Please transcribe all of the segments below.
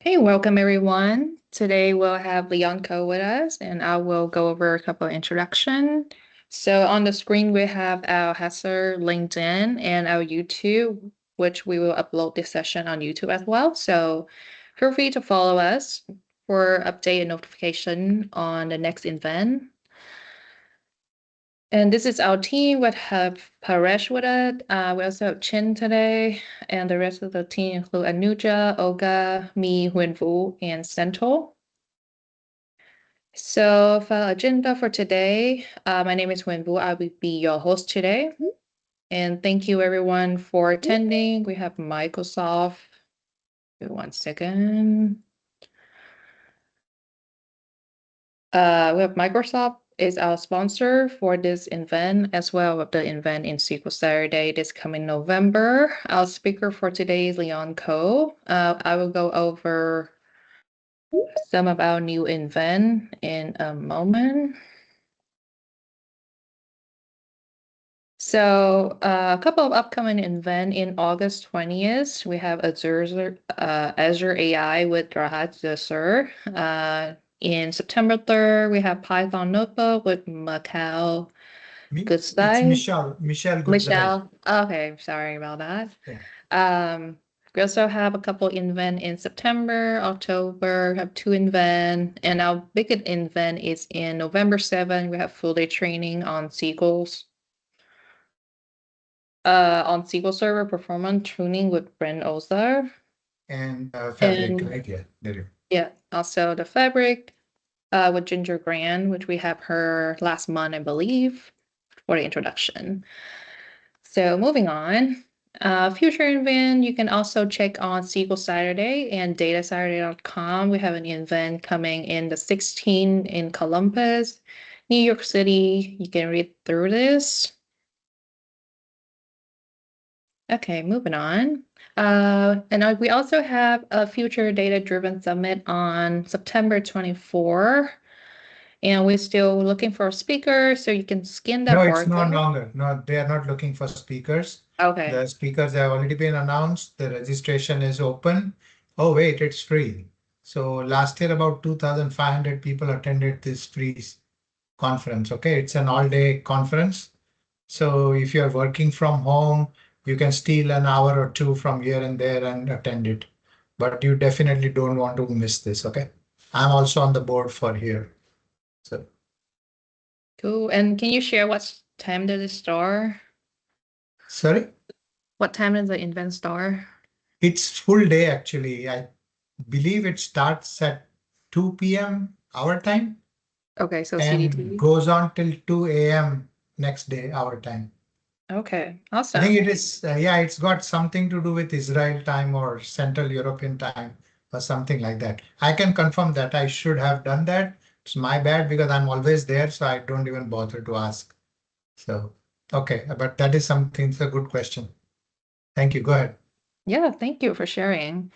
Hey, welcome everyone. Today we'll have Leon Coe with us, and I will go over a couple of introduction. So on the screen we have our Hesser LinkedIn and our YouTube, which we will upload this session on YouTube as well. So feel free to follow us for update and notification on the next event. And this is our team. We have Paresh with it. We also have Chin today, and the rest of the team include Anuja, Olga, me, Huinvu, and Sento. So for agenda for today, my name is Huinvu. I will be your host today. And thank you everyone for attending. We have Microsoft. Wait 1 second. We have Microsoft is our sponsor for this event, as well as the event in SQL Saturday this coming November. Our speaker for today is Leon Coe. I will go over some of our new event in a moment. So a couple of upcoming events in August 20th, we have Azure AI with Rahat Jasser. In September 3rd, we have Python Notebook with Macau It's Goodside. Michelle Goodside. Michelle. Okay, sorry about that. Yeah. We also have a couple events in September, October, have 2 events, and our biggest event is in November 7th. We have full day training on SQL Server performance tuning with Brent Ozer. And Fabric, And right? Yeah, there. yeah, also the Fabric with Ginger Grand, which we have her last month, I believe, for the introduction. So moving on, future event, you can also check on SQL Saturday and datasaturday.com. We have an event coming in the 16th in Columbus, New York City. You can read through this. Okay, moving on. And we also have a future data-driven summit on September 24. And we're still looking for a speaker, so you can scan that No, it's no barcode. longer. No, they are not looking for speakers. Okay. The speakers have already been announced. The registration is open. Oh, wait, it's free. So last year, about 2,500 people attended this free conference. Okay, it's an all-day conference. So if you're working from home, you can steal an hour or two from here and there and attend it. But you definitely don't want to miss this. Okay, I'm also on the board for here. So Cool. And can you share what time does it start? sorry, What time does the event start? it's full day actually. I believe it starts at 2 p.m. our time Okay, so and CDT. goes on till 2 a.m. next day our time. Okay, I awesome. think it is, yeah, it's got something to do with Israel time or Central European time or something like that. I can confirm that. I should have done that. It's my bad because I'm always there, so I don't even bother to ask. So, okay, but that is something, it's a good question. Thank you. Go ahead. Yeah, thank you for sharing.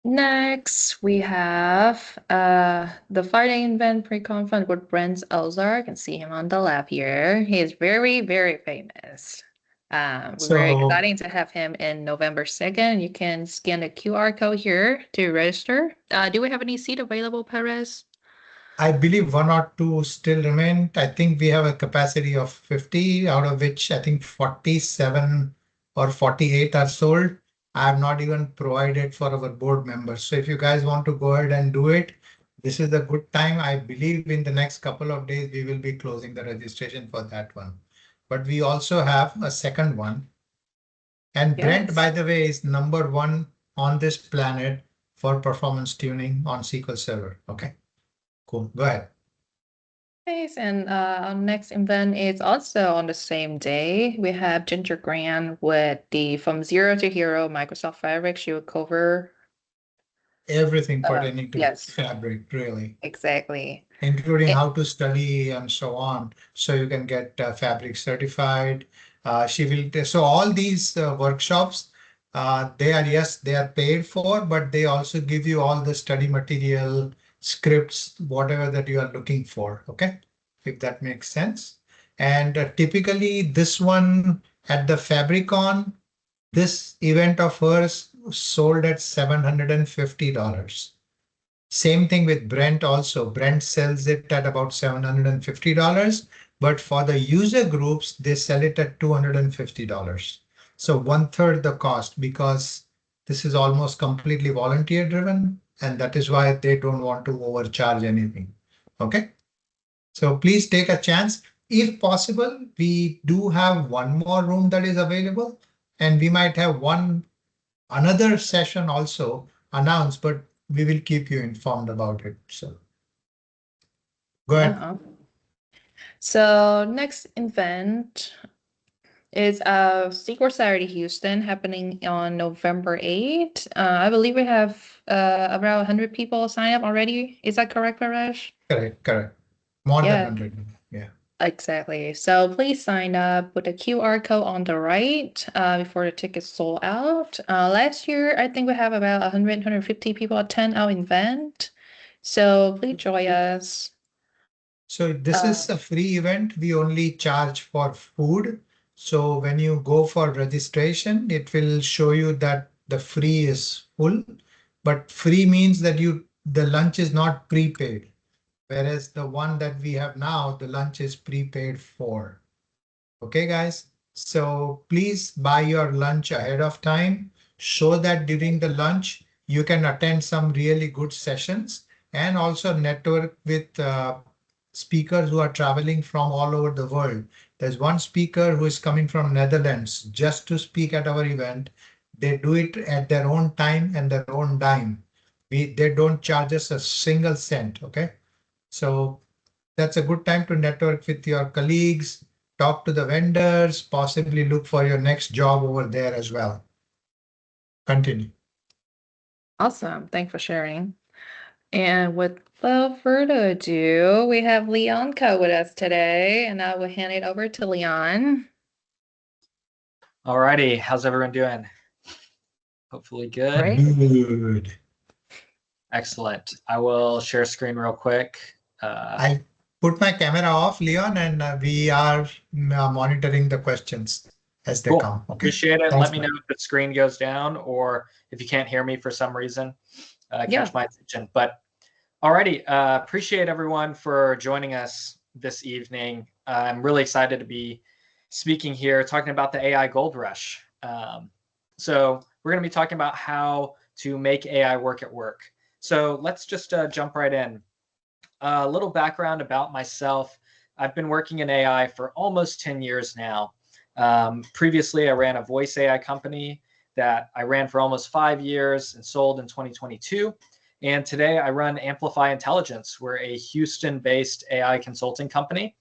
Next, we have the Friday event pre-conference with Brent Elzar. You can see him on the left here. He is very, very famous. We're very So exciting to have him in November 2nd. You can scan the QR code here to register. Do we have any seat available, Perez? I believe one or two still remain. I think we have a capacity of 50, out of which I think 47 or 48 are sold. I have not even provided for our board members. So if you guys want to go ahead and do it, this is a good time. I believe in the next couple of days, we will be closing the registration for that one. But we also have a second one. And Brent, by the way, is #1 on this planet for performance tuning on SQL Server. Okay, cool. Go ahead. Nice. And our next event is also on the same day. We have Ginger Grant with the From Zero to Hero Microsoft Fabric. She will cover Everything pertaining to yes, Fabric, really, exactly. including It, how to study and so on. So you can get Fabric certified. She will. So all these workshops, they are, yes, they are paid for, but they also give you all the study material, scripts, whatever that you are looking for. Okay, if that makes sense. And typically this one at the Fabricon, this event of hers sold at $750. Same thing with Brent also. Brent sells it at about $750, but for the user groups, they sell it at $250. So one third the cost because this is almost completely volunteer driven, and that is why they don't want to overcharge anything. Okay. So please take a chance. If possible, we do have one more room that is available, and we might have another session also announced, but we will keep you informed about it. So go ahead. Yeah. So next event is Secret Saturday Houston happening on November 8th. I believe we have around 100 people sign up already. Is that correct, Paresh? Correct, correct. More than Yeah, 100. Yeah. exactly. So please sign up with the QR code on the right before the tickets sold out. Last year, I think we have about 100, 150 people attend our event. So please join us. So this Uh, is a free event. We only charge for food. So when you go for registration, it will show you that the free is full, but free means that the lunch is not prepaid. Whereas the one that we have now, the lunch is prepaid for. Okay, guys. So please buy your lunch ahead of time. Show that during the lunch, you can attend some really good sessions and also network with speakers who are traveling from all over the world. There's one speaker who is coming from Netherlands just to speak at our event. They do it at their own time and their own dime. They don't charge us a single cent. Okay. So that's a good time to network with your colleagues, talk to the vendors, possibly look for your next job over there as well. Continue. awesome. Thanks for sharing. And without further ado, we have Leon Coe with us today, and I will hand it over to Leon. Alrighty, how's everyone doing? Hopefully good. Right? Good. Excellent. I will share screen real quick. I'll put my camera off, Leon, and we are monitoring the questions as they Cool. come. Okay. Appreciate it. Thanks, Let me know if the screen goes down or if you can't hear me for some reason. Catch my attention. But alrighty, appreciate everyone for joining us this evening. I'm really excited to be speaking here, talking about the AI gold rush. So we're going to be talking about how to make AI work at work. So let's just jump right in. A little background about myself. I've been working in AI for almost 10 years now. Previously, I ran a voice AI company that I ran for almost 5 years and sold in 2022. And today I run Amplify Intelligence. We're a Houston-based AI consulting company,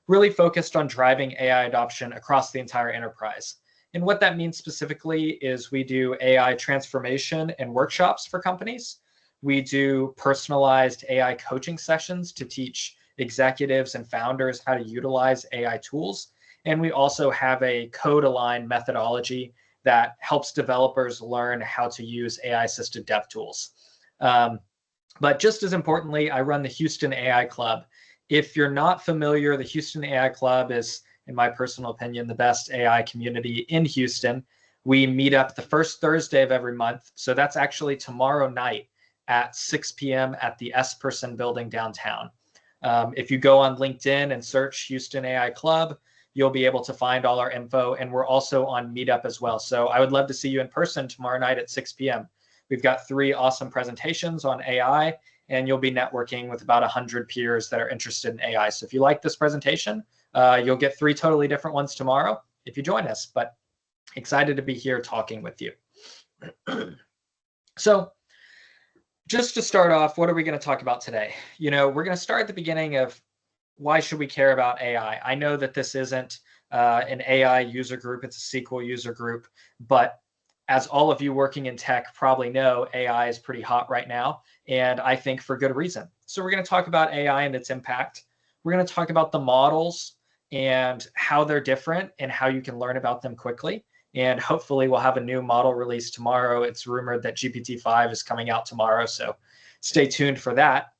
really focused on driving AI adoption across the entire enterprise. And what that means specifically is we do AI transformation and workshops for companies. We do personalized AI coaching sessions to teach executives and founders how to utilize AI tools. And we also have a code-aligned methodology that helps developers learn how to use AI-assisted dev tools. But just as importantly, I run the Houston AI Club. If you're not familiar, the Houston AI Club is, in my personal opinion, the best AI community in Houston. We meet up the first Thursday of every month. So that's actually tomorrow night at 6 p.m. at the S-Person building downtown. If you go on LinkedIn and search Houston AI Club, you'll be able to find all our info. And we're also on Meetup as well. So I would love to see you in person tomorrow night at 6 p.m. We've got 3 awesome presentations on AI, and you'll be networking with about 100 peers that are interested in AI. So if you like this presentation, you'll get 3 totally different ones tomorrow if you join us. But excited to be here talking with you. So just to start off, what are we going to talk about today? You know, we're going to start at the beginning of why should we care about AI? I know that this isn't an AI user group, it's a SQL user group, but as all of you working in tech probably know, AI is pretty hot right now, and I think for good reason. So we're going to talk about AI and its impact. We're going to talk about the models and how they're different and how you can learn about them quickly. And hopefully we'll have a new model release tomorrow. It's rumored that GPT-5 is coming out tomorrow, so stay tuned for that.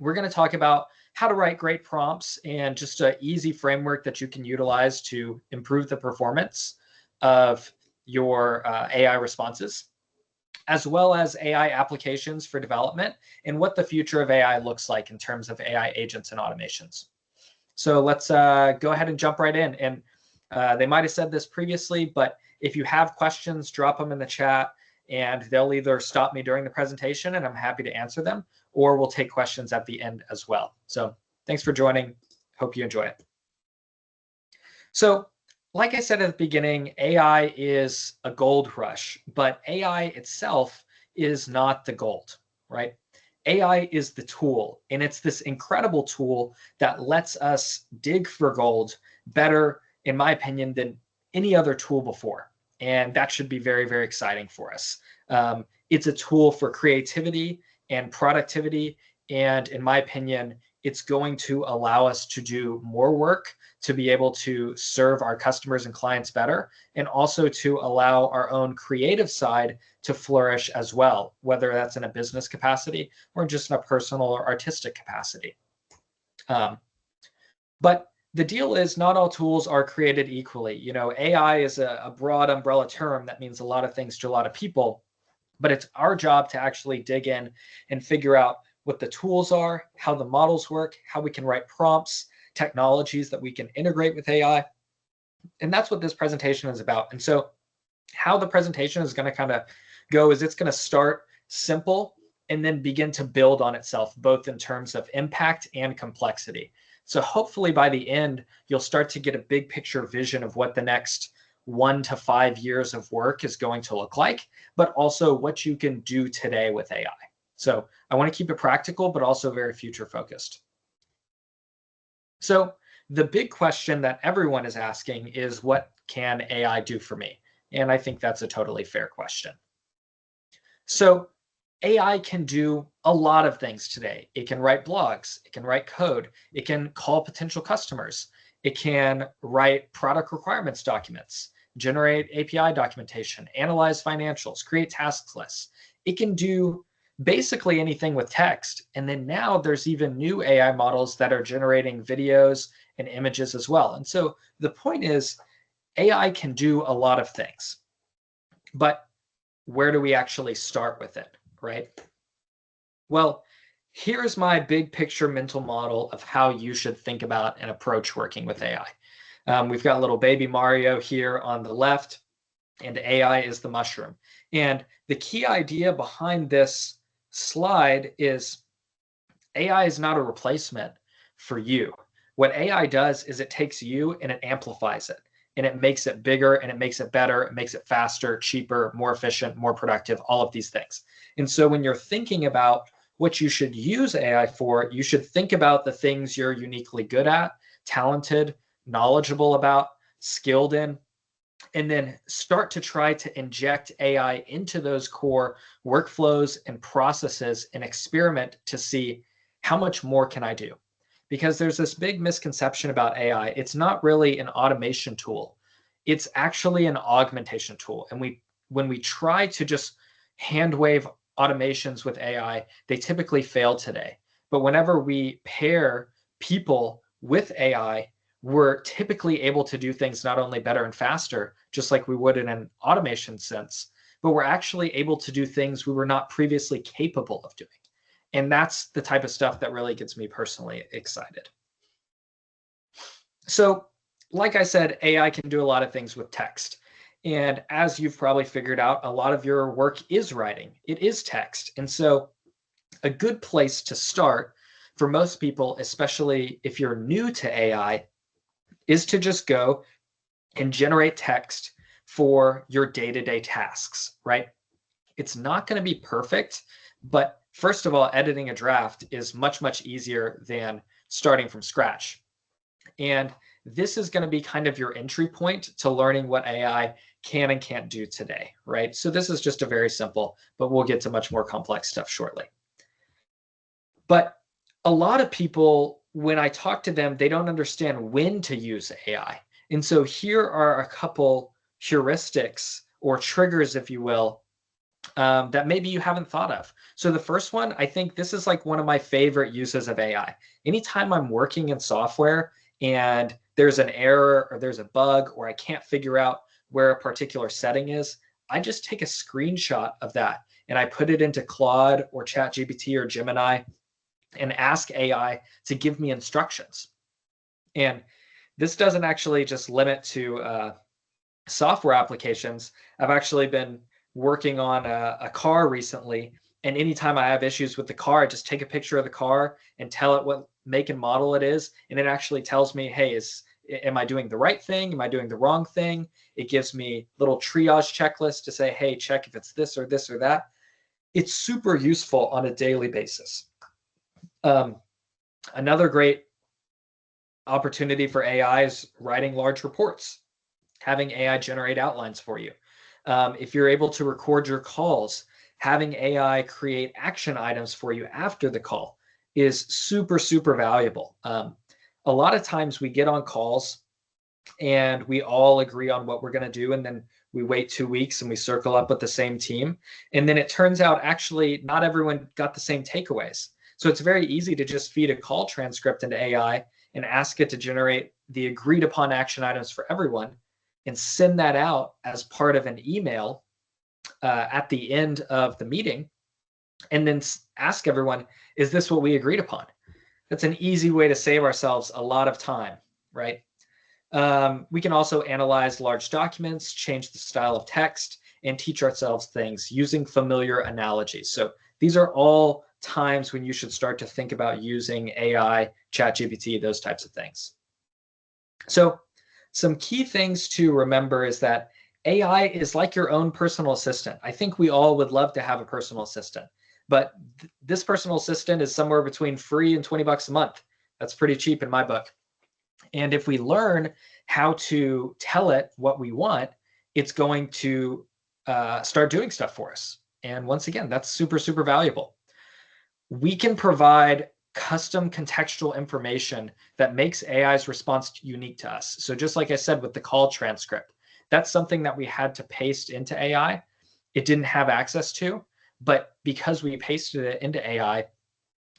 We're going to talk about how to write great prompts and just an easy framework that you can utilize to improve the performance of your AI responses. as well as AI applications for development and what the future of AI looks like in terms of AI agents and automations. So let's go ahead and jump right in. And they might have said this previously, but if you have questions, drop them in the chat, and they'll either stop me during the presentation and I'm happy to answer them, or we'll take questions at the end as well. So thanks for joining. Hope you enjoy it. So like I said at the beginning, AI is a gold rush, but AI itself is not the gold, right? AI is the tool, and it's this incredible tool that lets us dig for gold better, in my opinion, than any other tool before. And that should be very, very exciting for us. It's a tool for creativity and productivity. And in my opinion, it's going to allow us to do more work, to be able to serve our customers and clients better, and also to allow our own creative side to flourish as well, whether that's in a business capacity or just in a personal or artistic capacity. But the deal is not all tools are created equally. You know, AI is a broad umbrella term that means a lot of things to a lot of people, but it's our job to actually dig in and figure out what the tools are, how the models work, how we can write prompts, technologies that we can integrate with AI. And that's what this presentation is about. And so how the presentation is going to kind of go is it's going to start simple and then begin to build on itself, both in terms of impact and complexity. So hopefully by the end, you'll start to get a big picture vision of what the next 1 to 5 years of work is going to look like, but also what you can do today with AI. So I want to keep it practical, but also very future focused. So the big question that everyone is asking is, what can AI do for me? And I think that's a totally fair question. So AI can do a lot of things today. It can write blogs, it can write code, it can call potential customers, it can write product requirements documents, generate API documentation, analyze financials, create task lists. It can do basically anything with text. And then now there's even new AI models that are generating videos and images as well. And so the point is, AI can do a lot of things, but where do we actually start with it, right? Well, here's my big picture mental model of how you should think about and approach working with AI. We've got little baby Mario here on the left, and AI is the mushroom. And the key idea behind this slide is AI is not a replacement for you. What AI does is it takes you and it amplifies it, and it makes it bigger, and it makes it better, it makes it faster, cheaper, more efficient, more productive, all of these things. And so when you're thinking about what you should use AI for, you should think about the things you're uniquely good at, talented, knowledgeable about, skilled in, and then start to try to inject AI into those core workflows and processes and experiment to see how much more can I do? Because there's this big misconception about AI. It's not really an automation tool. It's actually an augmentation tool. And when we try to just hand wave automations with AI, they typically fail today. But whenever we pair people with AI, we're typically able to do things not only better and faster, just like we would in an automation sense, but we're actually able to do things we were not previously capable of doing. And that's the type of stuff that really gets me personally excited. So, like I said, AI can do a lot of things with text. And as you've probably figured out, a lot of your work is writing. It is text. And so a good place to start for most people, especially if you're new to AI, is to just go and generate text for your day-to-day tasks, right? It's not going to be perfect, but first of all, editing a draft is much, much easier than starting from scratch. And this is going to be kind of your entry point to learning what AI can and can't do today, right? So this is just a very simple, but we'll get to much more complex stuff shortly. But a lot of people, when I talk to them, they don't understand when to use AI. And so here are a couple heuristics or triggers, if you will, that maybe you haven't thought of. So the first one, I think this is like one of my favorite uses of AI. Anytime I'm working in software and there's an error or there's a bug or I can't figure out where a particular setting is, I just take a screenshot of that and I put it into Claude or ChatGPT or Gemini and ask AI to give me instructions. And this doesn't actually just limit to software applications. I've actually been working on a car recently, and anytime I have issues with the car, I just take a picture of the car and tell it what make and model it is, and it actually tells me, hey, am I doing the right thing? Am I doing the wrong thing? It gives me little triage checklists to say, hey, check if it's this or this or that. It's super useful on a daily basis. Another great opportunity for AI is writing large reports, having AI generate outlines for you. If you're able to record your calls, having AI create action items for you after the call is super, super valuable. A lot of times we get on calls and we all agree on what we're going to do, and then we wait 2 weeks and we circle up with the same team. And then it turns out actually not everyone got the same takeaways. So it's very easy to just feed a call transcript into AI and ask it to generate the agreed upon action items for everyone and send that out as part of an email at the end of the meeting, and then ask everyone, is this what we agreed upon? That's an easy way to save ourselves a lot of time, right? We can also analyze large documents, change the style of text, and teach ourselves things using familiar analogies. So these are all times when you should start to think about using AI, ChatGPT, those types of things. So some key things to remember is that AI is like your own personal assistant. I think we all would love to have a personal assistant, but this personal assistant is somewhere between free and $20 a month. That's pretty cheap in my book. And if we learn how to tell it what we want, it's going to start doing stuff for us. And once again, that's super, super valuable. We can provide custom contextual information that makes AI's response unique to us. So just like I said with the call transcript, that's something that we had to paste into AI. It didn't have access to, but because we pasted it into AI,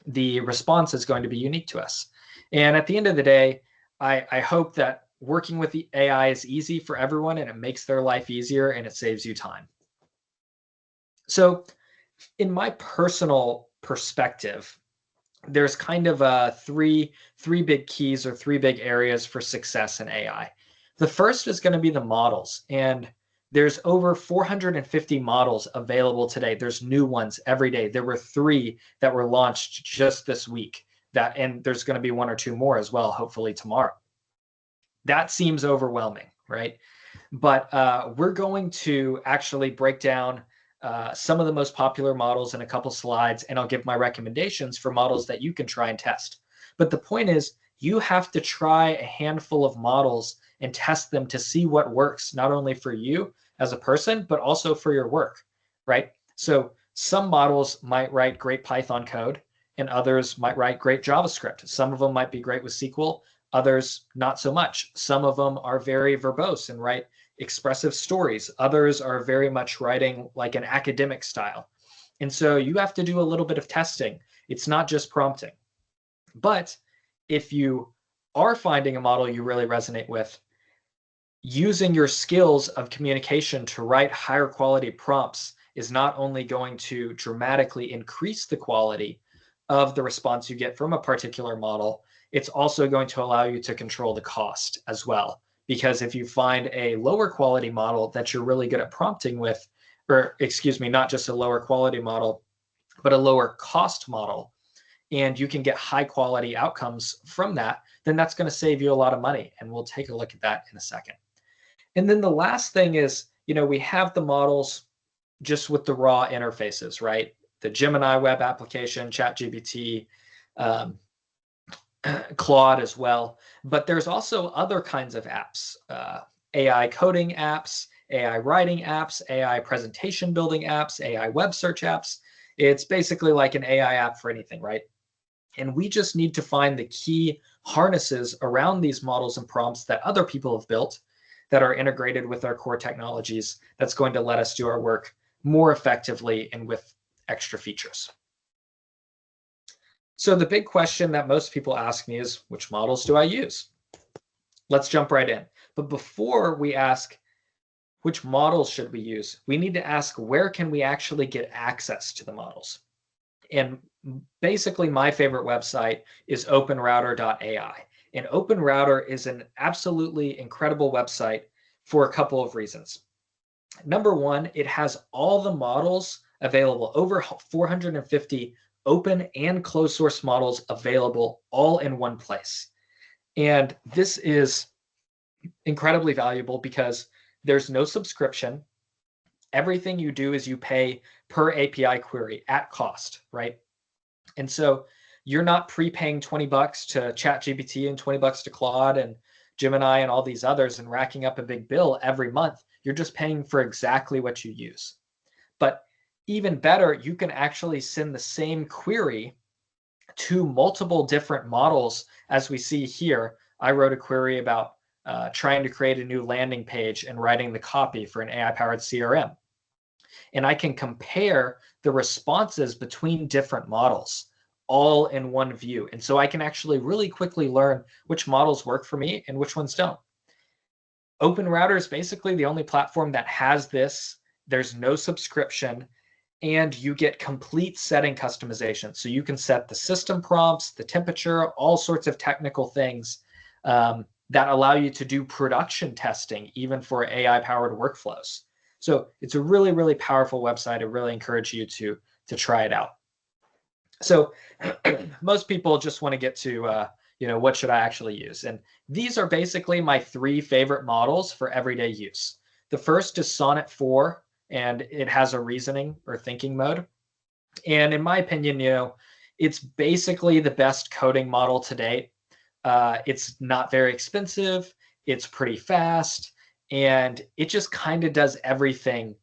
the response is going to be unique to us. And at the end of the day, I hope that working with the AI is easy for everyone and it makes their life easier and it saves you time. So in my personal perspective, there's kind of three big keys or three big areas for success in AI. The first is going to be the models, and there's over 450 models available today. There's new ones every day. There were 3 that were launched just this week, and there's going to be 1 or 2 more as well, hopefully tomorrow. That seems overwhelming, right? But we're going to actually break down some of the most popular models in a couple slides, and I'll give my recommendations for models that you can try and test. But the point is, you have to try a handful of models and test them to see what works, not only for you as a person, but also for your work, right? So some models might write great Python code, and others might write great JavaScript. Some of them might be great with SQL, others not so much. Some of them are very verbose and write expressive stories. Others are very much writing like an academic style. And so you have to do a little bit of testing. It's not just prompting. But if you are finding a model you really resonate with, using your skills of communication to write higher quality prompts is not only going to dramatically increase the quality of the response you get from a particular model, it's also going to allow you to control the cost as well. Because if you find a lower quality model that you're really good at prompting with, or excuse me, not just a lower quality model, but a lower cost model, and you can get high quality outcomes from that, then that's going to save you a lot of money. And we'll take a look at that in a second. And then the last thing is, we have the models just with the raw interfaces, right? The Gemini web application, ChatGPT, Claude as well. But there's also other kinds of apps, AI coding apps, AI writing apps, AI presentation building apps, AI web search apps. It's basically like an AI app for anything, right? And we just need to find the key harnesses around these models and prompts that other people have built that are integrated with our core technologies that's going to let us do our work more effectively and with extra features. So the big question that most people ask me is, which models do I use? Let's jump right in. But before we ask which models should we use? We need to ask, where can we actually get access to the models? And basically, my favorite website is openrouter.ai. And OpenRouter is an absolutely incredible website for a couple of reasons. Number one, it has all the models available, over 450 open and closed source models available all in one place. And this is incredibly valuable because there's no subscription. Everything you do is you pay per API query at cost, right? And so you're not prepaying $20 to ChatGPT and $20 to Claude and Gemini and all these others and racking up a big bill every month. You're just paying for exactly what you use. But even better, you can actually send the same query to multiple different models. As we see here, I wrote a query about trying to create a new landing page and writing the copy for an AI-powered CRM. And I can compare the responses between different models all in one view. And so I can actually really quickly learn which models work for me and which ones don't. OpenRouter is basically the only platform that has this. There's no subscription, and you get complete setting customization. So you can set the system prompts, the temperature, all sorts of technical things that allow you to do production testing, even for AI-powered workflows. So it's a really, really powerful website. I really encourage you to try it out. So most people just want to get to, what should I actually use? And these are basically my 3 favorite models for everyday use. The first is Sonnet 4, and it has a reasoning or thinking mode. And in my opinion, it's basically the best coding model to date. It's not very expensive. It's pretty fast. And it just kind of does everything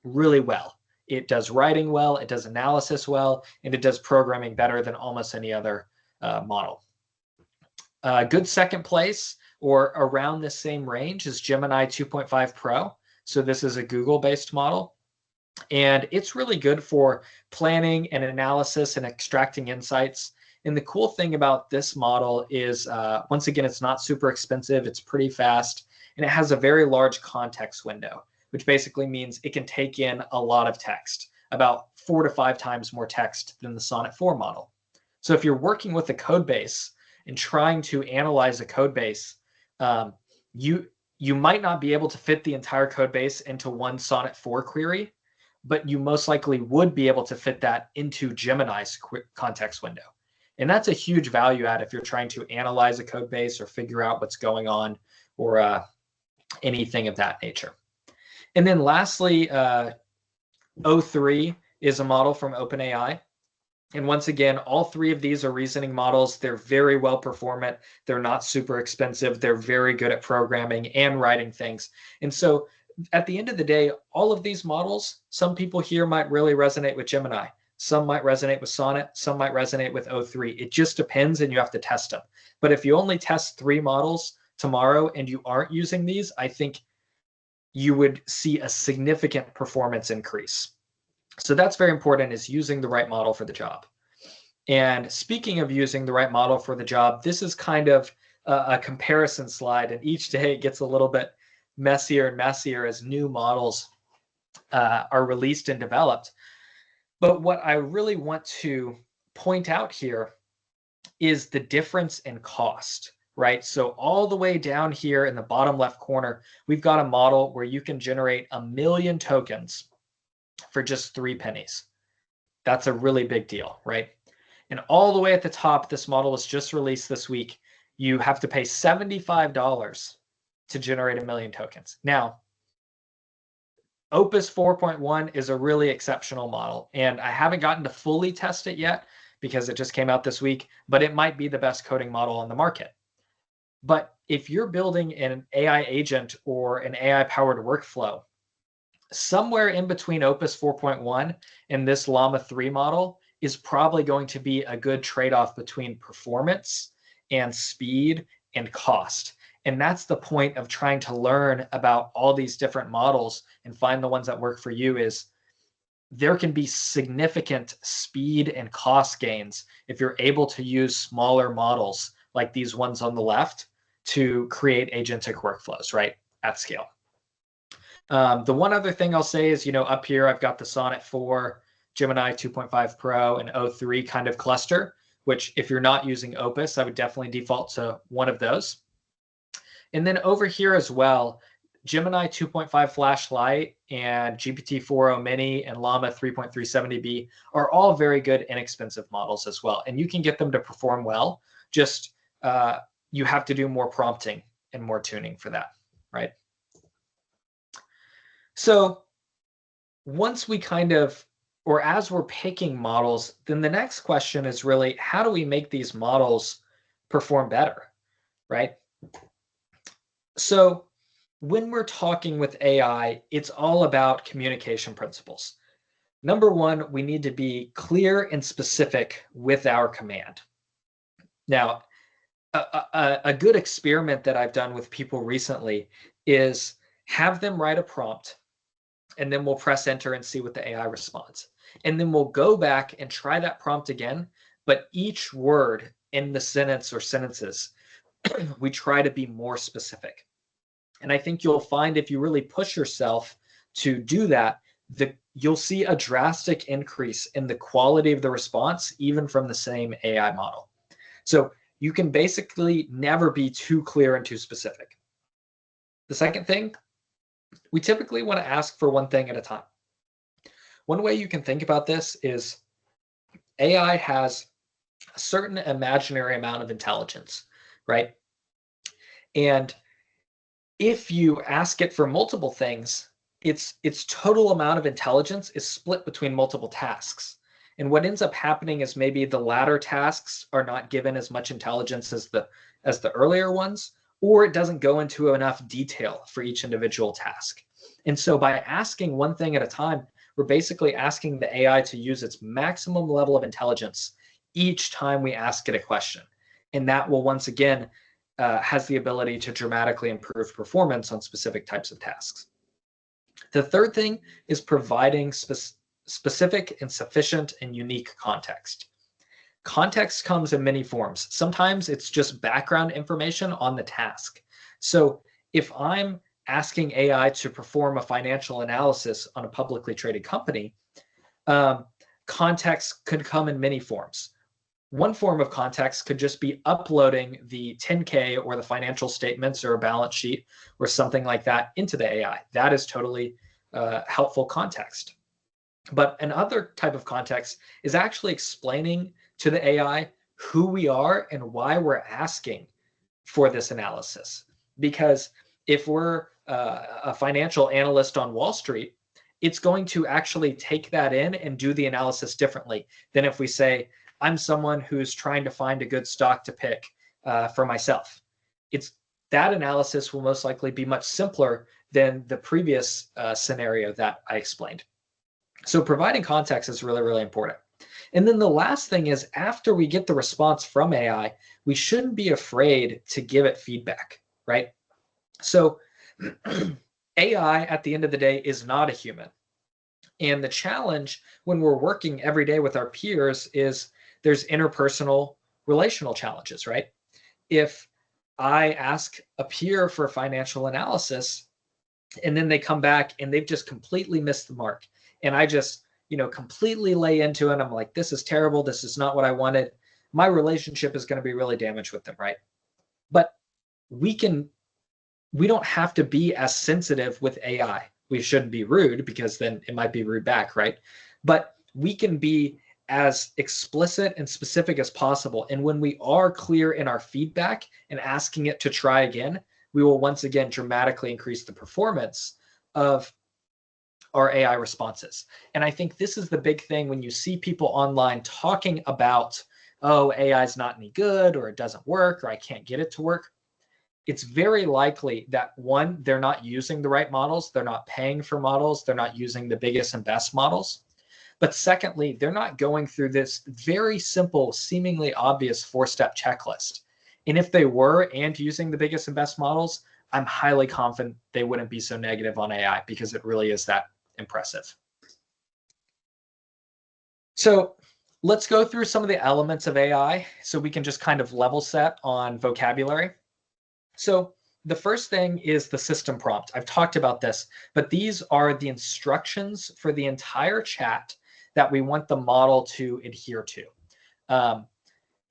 really well. It does writing well, it does analysis well, and it does programming better than almost any other model. Good second place, or around the same range, is Gemini 2.5 Pro. So this is a Google-based model. And it's really good for planning and analysis and extracting insights. And the cool thing about this model is, once again, it's not super expensive, it's pretty fast, and it has a very large context window, which basically means it can take in a lot of text, about 4 to 5 times more text than the Sonnet 4 model. So if you're working with a code base and trying to analyze a code base, you might not be able to fit the entire code base into one Sonnet 4 query, but you most likely would be able to fit that into Gemini's context window. And that's a huge value add if you're trying to analyze a code base or figure out what's going on, or anything of that nature. And then lastly, O3 is a model from OpenAI. And once again, all 3 of these are reasoning models. They're very well performant. They're not super expensive. They're very good at programming and writing things. And so at the end of the day, all of these models, some people here might really resonate with Gemini. Some might resonate with Sonnet. Some might resonate with O3. It just depends, and you have to test them. But if you only test 3 models tomorrow and you aren't using these, I think you would see a significant performance increase. So that's very important, is using the right model for the job. And speaking of using the right model for the job, this is kind of a comparison slide, and each day it gets a little bit messier and messier as new models are released and developed. But what I really want to point out here is the difference in cost, right? So all the way down here in the bottom left corner, we've got a model where you can generate 1 million tokens for just 3 pennies. That's a really big deal, right? And all the way at the top, this model was just released this week. You have to pay $75 to generate 1 million tokens. Now, Opus 4.1 is a really exceptional model, and I haven't gotten to fully test it yet because it just came out this week, but it might be the best coding model on the market. But if you're building an AI agent or an AI-powered workflow, somewhere in between Opus 4.1 and this Llama 3 model is probably going to be a good trade-off between performance and speed and cost. And that's the point of trying to learn about all these different models and find the ones that work for you, is there can be significant speed and cost gains if you're able to use smaller models like these ones on the left to create agentic workflows, right, at scale. The one other thing I'll say is, up here I've got the Sonnet 4, Gemini 2.5 Pro, and O3 kind of cluster, which if you're not using Opus, I would definitely default to one of those. And then over here as well, Gemini 2.5 Flashlight and GPT-4o Mini and Llama 3.370B are all very good, inexpensive models as well. And you can get them to perform well, just you have to do more prompting and more tuning for that, right? So once we or as we're picking models, then the next question is really, how do we make these models perform better, right? So when we're talking with AI, it's all about communication principles. Number one, we need to be clear and specific with our command. Now, a good experiment that I've done with people recently is have them write a prompt, and then we'll press enter and see what the AI responds. And then we'll go back and try that prompt again, but each word in the sentence or sentences, we try to be more specific. And I think you'll find if you really push yourself to do that, you'll see a drastic increase in the quality of the response, even from the same AI model. So you can basically never be too clear and too specific. The second thing, we typically want to ask for one thing at a time. One way you can think about this is AI has a certain imaginary amount of intelligence, right? And if you ask it for multiple things, its total amount of intelligence is split between multiple tasks. And what ends up happening is maybe the latter tasks are not given as much intelligence as the earlier ones, or it doesn't go into enough detail for each individual task. And so by asking one thing at a time, we're basically asking the AI to use its maximum level of intelligence each time we ask it a question. And that will once again has the ability to dramatically improve performance on specific types of tasks. The third thing is providing specific and sufficient and unique context. Context comes in many forms. Sometimes it's just background information on the task. So if I'm asking AI to perform a financial analysis on a publicly traded company, context could come in many forms. One form of context could just be uploading the 10K or the financial statements or a balance sheet or something like that into the AI. That is totally helpful context. But another type of context is actually explaining to the AI who we are and why we're asking for this analysis. Because if we're a financial analyst on Wall Street, it's going to actually take that in and do the analysis differently than if we say, I'm someone who's trying to find a good stock to pick for myself. That analysis will most likely be much simpler than the previous scenario that I explained. So providing context is really, really important. And then the last thing is, after we get the response from AI, we shouldn't be afraid to give it feedback, right? So AI at the end of the day is not a human. And the challenge when we're working every day with our peers is there's interpersonal relational challenges, right? If I ask a peer for financial analysis and then they come back and they've just completely missed the mark, and I just, completely lay into it, I'm like, this is terrible, this is not what I wanted, my relationship is going to be really damaged with them, right? But we don't have to be as sensitive with AI. We shouldn't be rude, because then it might be rude back, right? But we can be as explicit and specific as possible. And when we are clear in our feedback and asking it to try again, we will once again dramatically increase the performance of our AI responses. And I think this is the big thing when you see people online talking about, oh, AI is not any good, or it doesn't work, or I can't get it to work. It's very likely that, one, they're not using the right models, they're not paying for models, they're not using the biggest and best models. But secondly, they're not going through this very simple, seemingly obvious 4-step checklist. And if they were and using the biggest and best models, I'm highly confident they wouldn't be so negative on AI, because it really is that impressive. So let's go through some of the elements of AI so we can just kind of level set on vocabulary. So the first thing is the system prompt. I've talked about this, but these are the instructions for the entire chat that we want the model to adhere to.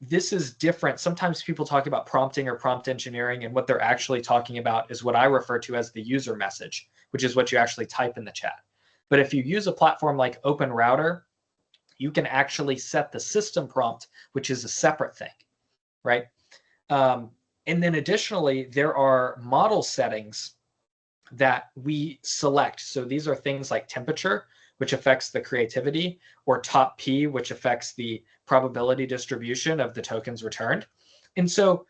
This is different. Sometimes people talk about prompting or prompt engineering, and what they're actually talking about is what I refer to as the user message, which is what you actually type in the chat. But if you use a platform like OpenRouter, you can actually set the system prompt, which is a separate thing, right? And then additionally, there are model settings that we select. So these are things like temperature, which affects the creativity, or top P, which affects the probability distribution of the tokens returned. And so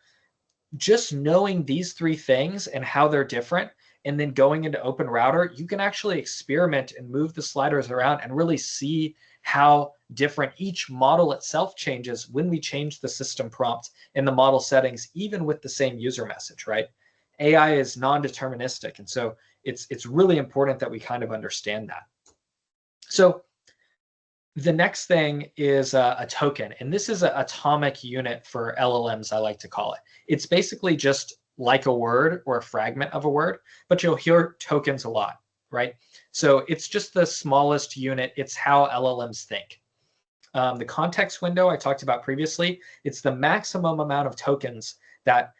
just knowing these three things and how they're different, and then going into OpenRouter, you can actually experiment and move the sliders around and really see how different each model itself changes when we change the system prompt in the model settings, even with the same user message, right? AI is non-deterministic, and so it's really important that we kind of understand that. So the next thing is a token, and this is an atomic unit for LLMs, I like to call it. It's basically just like a word or a fragment of a word, but you'll hear tokens a lot, right? So it's just the smallest unit. It's how LLMs think. The context window I talked about previously, it's the maximum amount of tokens that,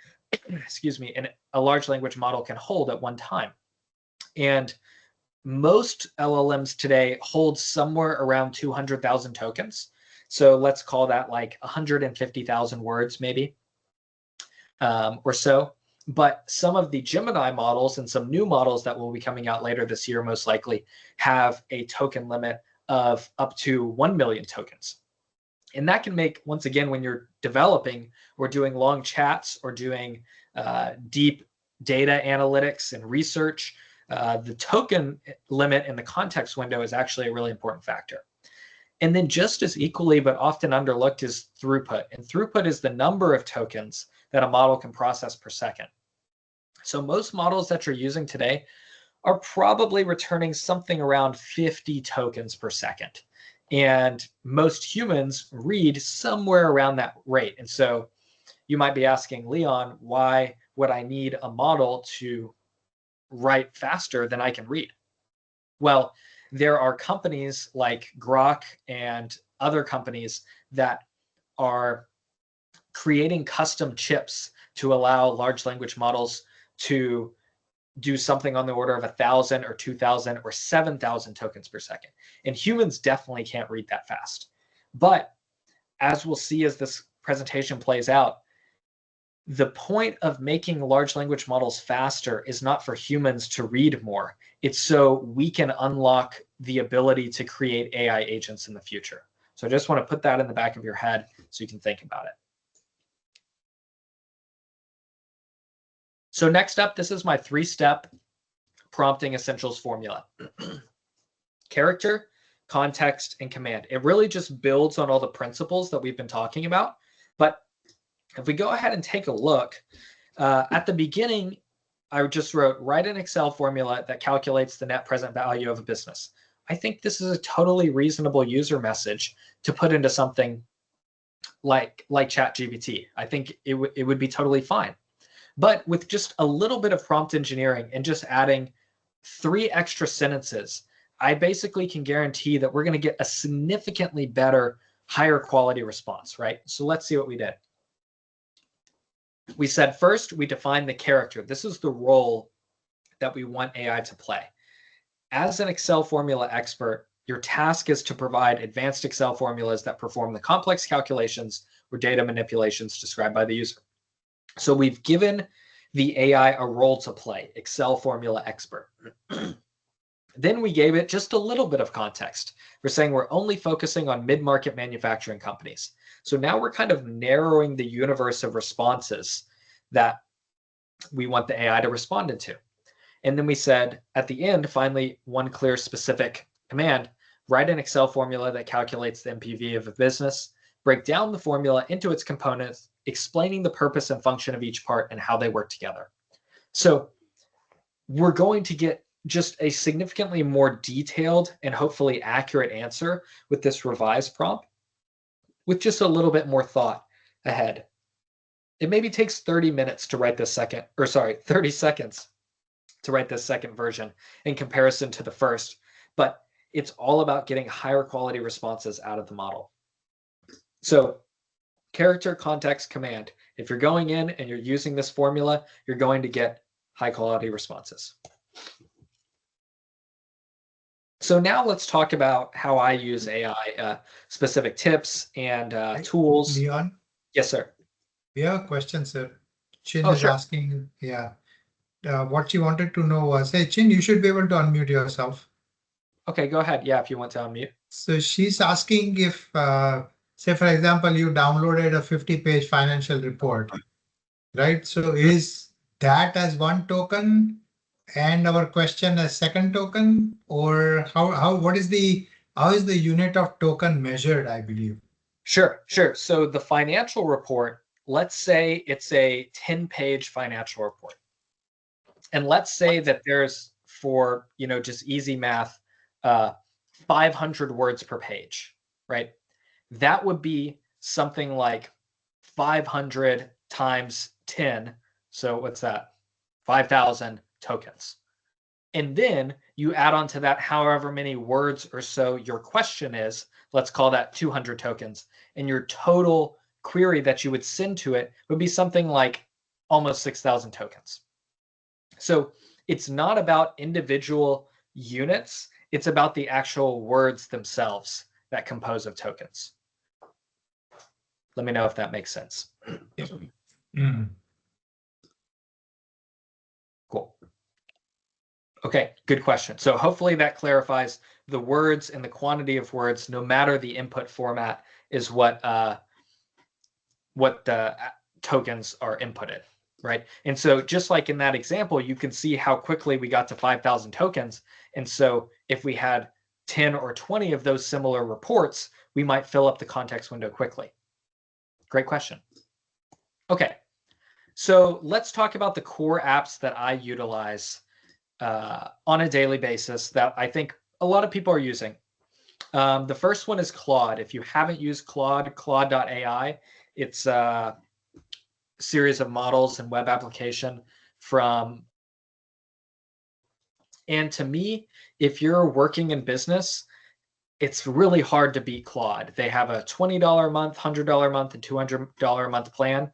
excuse me, a large language model can hold at one time. And most LLMs today hold somewhere around 200,000 tokens. So let's call that like 150,000 words maybe, or so. But some of the Gemini models and some new models that will be coming out later this year most likely have a token limit of up to 1 million tokens. And that can make, once again, when you're developing or doing long chats or doing deep data analytics and research, the token limit in the context window is actually a really important factor. And then just as equally, but often underlooked, is throughput. And throughput is the number of tokens that a model can process per second. So most models that you're using today are probably returning something around 50 tokens per second. And most humans read somewhere around that rate. And so you might be asking, Leon, why would I need a model to write faster than I can read? Well, there are companies like Grok and other companies that are creating custom chips to allow large language models to do something on the order of 1,000 or 2,000 or 7,000 tokens per second. And humans definitely can't read that fast. But as we'll see as this presentation plays out, the point of making large language models faster is not for humans to read more. It's so we can unlock the ability to create AI agents in the future. So I just want to put that in the back of your head so you can think about it. So next up, this is my 3-step prompting essentials formula. Character, context, and command. It really just builds on all the principles that we've been talking about. But if we go ahead and take a look, at the beginning, I just wrote, write an Excel formula that calculates the net present value of a business. I think this is a totally reasonable user message to put into something like ChatGPT. I think it would be totally fine. But with just a little bit of prompt engineering and just adding 3 extra sentences, I basically can guarantee that we're going to get a significantly better, higher quality response, right? So let's see what we did. We said first, we define the character. This is the role that we want AI to play. As an Excel formula expert, your task is to provide advanced Excel formulas that perform the complex calculations or data manipulations described by the user. So we've given the AI a role to play, Excel formula expert. Then we gave it just a little bit of context. We're saying we're only focusing on mid-market manufacturing companies. So now we're kind of narrowing the universe of responses that we want the AI to respond into. And then we said at the end, finally, one clear specific command, write an Excel formula that calculates the NPV of a business, break down the formula into its components, explaining the purpose and function of each part and how they work together. So we're going to get just a significantly more detailed and hopefully accurate answer with this revised prompt with just a little bit more thought ahead. It maybe takes 30 minutes to write this second, or sorry, 30 seconds to write this second version in comparison to the first, but it's all about getting higher quality responses out of the model. So character, context, command. If you're going in and you're using this formula, you're going to get high quality responses. So now let's talk about how I use AI, specific tips and tools. Leon? Yes, sir. We have a question, sir. Chin Oh, is sure. asking, what she wanted to know was, hey, Chin, you should be able to unmute yourself. Okay, go ahead. Yeah, if you want to unmute. So she's asking if, say, for example, you downloaded a 50-page financial report, right? So is that as one token and our question as second token, or how is the unit of token measured, I believe? Sure. So the financial report, let's say it's a 10-page financial report. And let's say that there's, for, just easy math, 500 words per page, right? That would be something like 500 times 10. So what's that? 5,000 tokens. And then you add on to that however many words or so your question is. Let's call that 200 tokens. And your total query that you would send to it would be something like almost 6,000 tokens. So it's not about individual units. It's about the actual words themselves that compose of tokens. Let me know if that makes sense. Cool. Okay, good question. So hopefully that clarifies the words and the quantity of words, no matter the input format, is what the tokens are inputted, right? And so just like in that example, you can see how quickly we got to 5,000 tokens. And so if we had 10 or 20 of those similar reports, we might fill up the context window quickly. Great question. Okay, so let's talk about the core apps that I utilize on a daily basis that I think a lot of people are using. The first one is Claude. If you haven't used Claude, Claude.ai, it's a series of models and web application from. And to me, if you're working in business, it's really hard to beat Claude. They have a $20 a month, $100 a month, and $200 a month plan.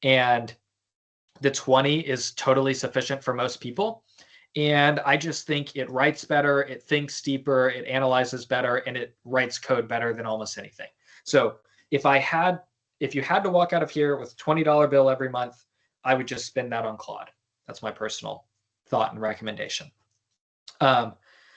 And the 20 is totally sufficient for most people. And I just think it writes better, it thinks deeper, it analyzes better, and it writes code better than almost anything. So if you had to walk out of here with a $20 bill every month, I would just spend that on Claude. That's my personal thought and recommendation.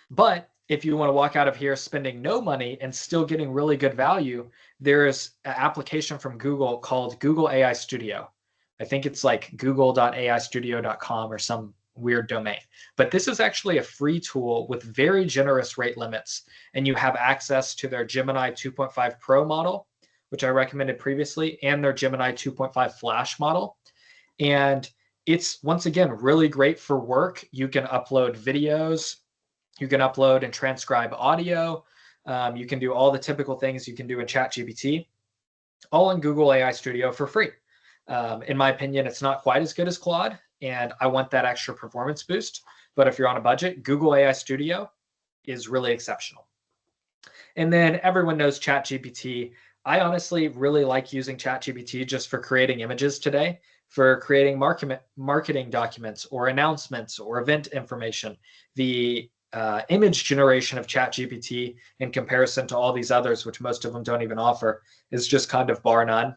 But if you want to walk out of here spending no money and still getting really good value, there's an application from Google called Google AI Studio. I think it's like google.aistudio.com or some weird domain. But this is actually a free tool with very generous rate limits. And you have access to their Gemini 2.5 Pro model, which I recommended previously, and their Gemini 2.5 Flash model. And it's, once again, really great for work. You can upload videos. You can upload and transcribe audio. You can do all the typical things you can do in ChatGPT, all in Google AI Studio for free. In my opinion, it's not quite as good as Claude, and I want that extra performance boost. But if you're on a budget, Google AI Studio is really exceptional. And then everyone knows ChatGPT. I honestly really like using ChatGPT just for creating images today, for creating marketing documents or announcements or event information. The image generation of ChatGPT in comparison to all these others, which most of them don't even offer, is just kind of bar none.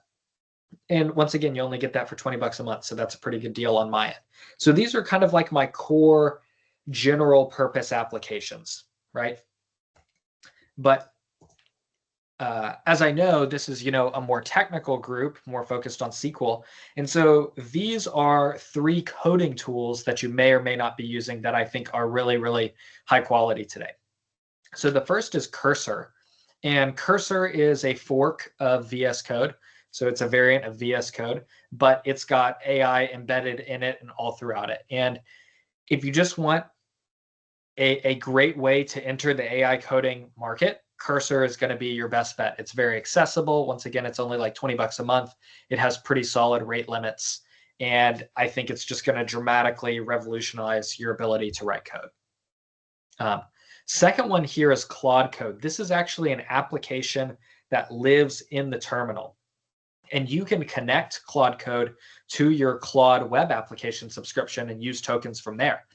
And once again, you only get that for 20 bucks a month. So that's a pretty good deal on my end. So these are kind of like my core general purpose applications, right? But as I know, this is, a more technical group, more focused on SQL. And so these are 3 coding tools that you may or may not be using that I think are really, really high quality today. So the first is Cursor. And Cursor is a fork of VS Code. So it's a variant of VS Code, but it's got AI embedded in it and all throughout it. And if you just want a great way to enter the AI coding market, Cursor is going to be your best bet. It's very accessible. Once again, it's only like 20 bucks a month. It has pretty solid rate limits. And I think it's just going to dramatically revolutionize your ability to write code. Second one here is Claude Code. This is actually an application that lives in the terminal. And you can connect Claude Code to your Claude web application subscription and use tokens from there.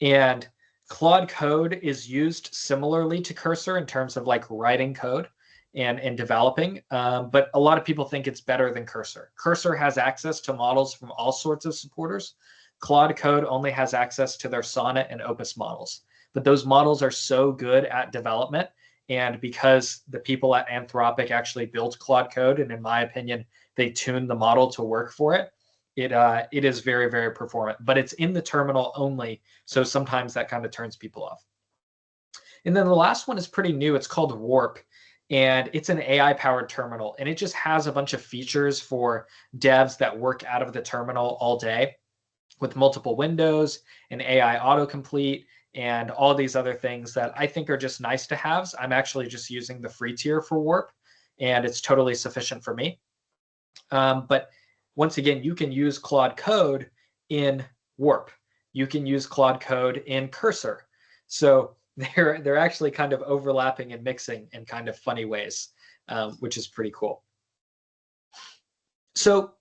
And Claude Code is used similarly to Cursor in terms of like writing code and developing, but a lot of people think it's better than Cursor. Cursor has access to models from all sorts of supporters. Claude Code only has access to their Sonnet and Opus models, but those models are so good at development. And because the people at Anthropic actually built Claude Code, and in my opinion, they tuned the model to work for it, it is very, very performant, but it's in the terminal only. So sometimes that kind of turns people off. And then the last one is pretty new. It's called Warp, and it's an AI powered terminal, and it just has a bunch of features for devs that work out of the terminal all day with multiple windows and AI autocomplete and all these other things that I think are just nice to haves. I'm actually just using the free tier for Warp, and it's totally sufficient for me. But once again, you can use Claude Code in Warp. You can use Claude Code in Cursor. So they're actually kind of overlapping and mixing in kind of funny ways, which is pretty cool. So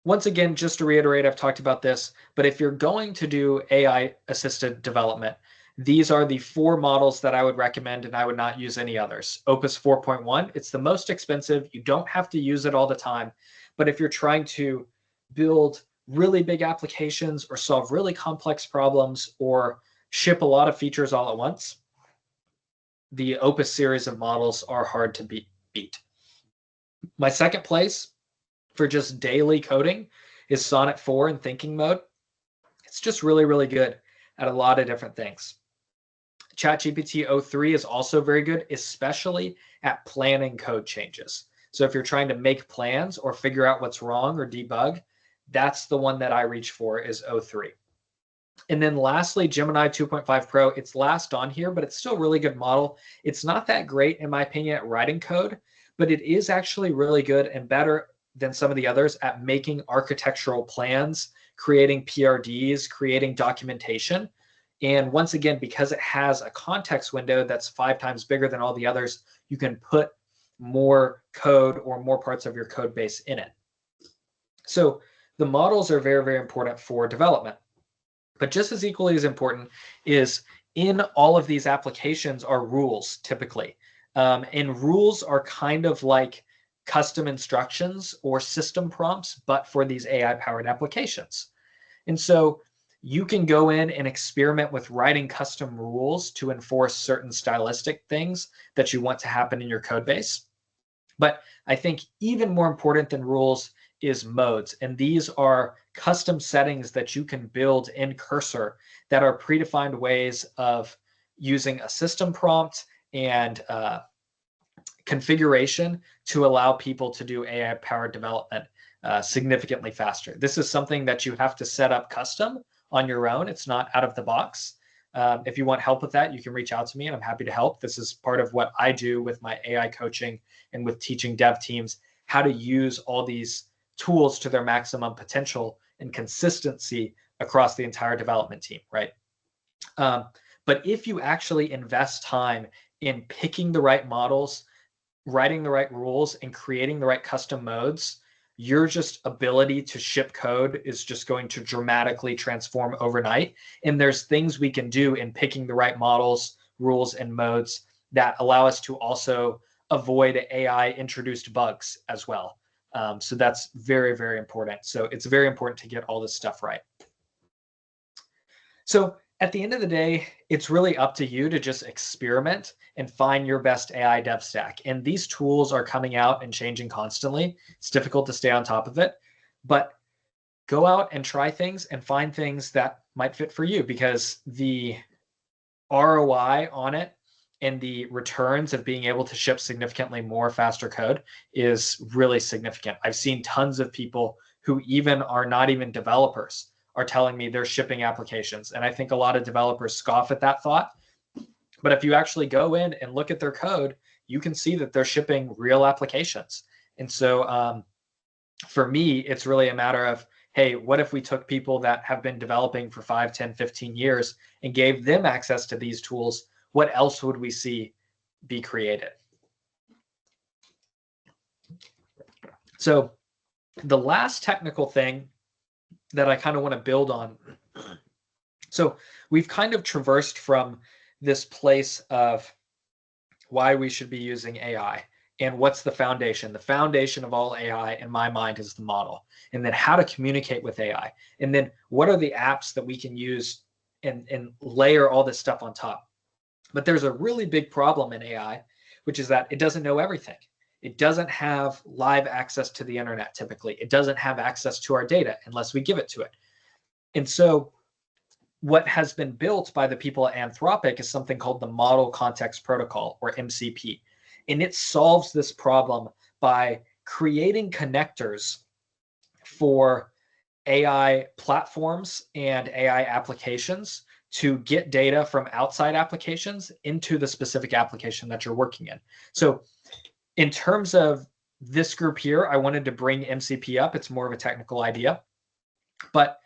once again, just to reiterate, I've talked about this, but if you're going to do AI-assisted development, these are the 4 models that I would recommend, and I would not use any others. Opus 4.1, it's the most expensive. You don't have to use it all the time. But if you're trying to build really big applications or solve really complex problems or ship a lot of features all at once, the Opus series of models are hard to beat. My second place for just daily coding is Sonnet 4 in thinking mode. It's just really, really good at a lot of different things. ChatGPT 03 is also very good, especially at planning code changes. So if you're trying to make plans or figure out what's wrong or debug, that's the one that I reach for, is 03. And then lastly, Gemini 2.5 Pro, it's last on here, but it's still a really good model. It's not that great, in my opinion, at writing code, but it is actually really good and better than some of the others at making architectural plans, creating PRDs, creating documentation. And once again, because it has a context window that's 5 times bigger than all the others, you can put more code or more parts of your code base in it. So the models are very, very important for development. But just as equally as important is in all of these applications are rules typically. And rules are kind of like custom instructions or system prompts, but for these AI-powered applications. And so you can go in and experiment with writing custom rules to enforce certain stylistic things that you want to happen in your code base. But I think even more important than rules is modes. And these are custom settings that you can build in Cursor that are predefined ways of using a system prompt and configuration to allow people to do AI-powered development significantly faster. This is something that you have to set up custom on your own. It's not out of the box. If you want help with that, you can reach out to me and I'm happy to help. This is part of what I do with my AI coaching and with teaching dev teams how to use all these tools to their maximum potential and consistency across the entire development team, right? But if you actually invest time in picking the right models, writing the right rules, and creating the right custom modes, your just ability to ship code is just going to dramatically transform overnight. And there's things we can do in picking the right models, rules, and modes that allow us to also avoid AI introduced bugs as well. So that's very, very important. So it's very important to get all this stuff right. So at the end of the day, it's really up to you to just experiment and find your best AI dev stack. And these tools are coming out and changing constantly. It's difficult to stay on top of it, but go out and try things and find things that might fit for you, because the ROI on it and the returns of being able to ship significantly more faster code is really significant. I've seen tons of people who even are not even developers are telling me they're shipping applications. And I think a lot of developers scoff at that thought. But if you actually go in and look at their code you can see that they're shipping real applications. And so for me, it's really a matter of, hey, what if we took people that have been developing for 5, 10, 15 years and gave them access to these tools? What else would we see be created? So the last technical thing that I kind of want to build on. So we've kind of traversed from this place of why we should be using AI and what's the foundation. The foundation of all AI in my mind is the model, and then how to communicate with AI, and then what are the apps that we can use and layer all this stuff on top. But there's a really big problem in AI, which is that it doesn't know everything. It doesn't have live access to the internet typically. It doesn't have access to our data unless we give it to it. And so what has been built by the people at Anthropic is something called the Model Context Protocol, or MCP. And it solves this problem by creating connectors for AI platforms and AI applications to get data from outside applications into the specific application that you're working in. So in terms of this group here, I wanted to bring MCP up. It's more of a technical idea. But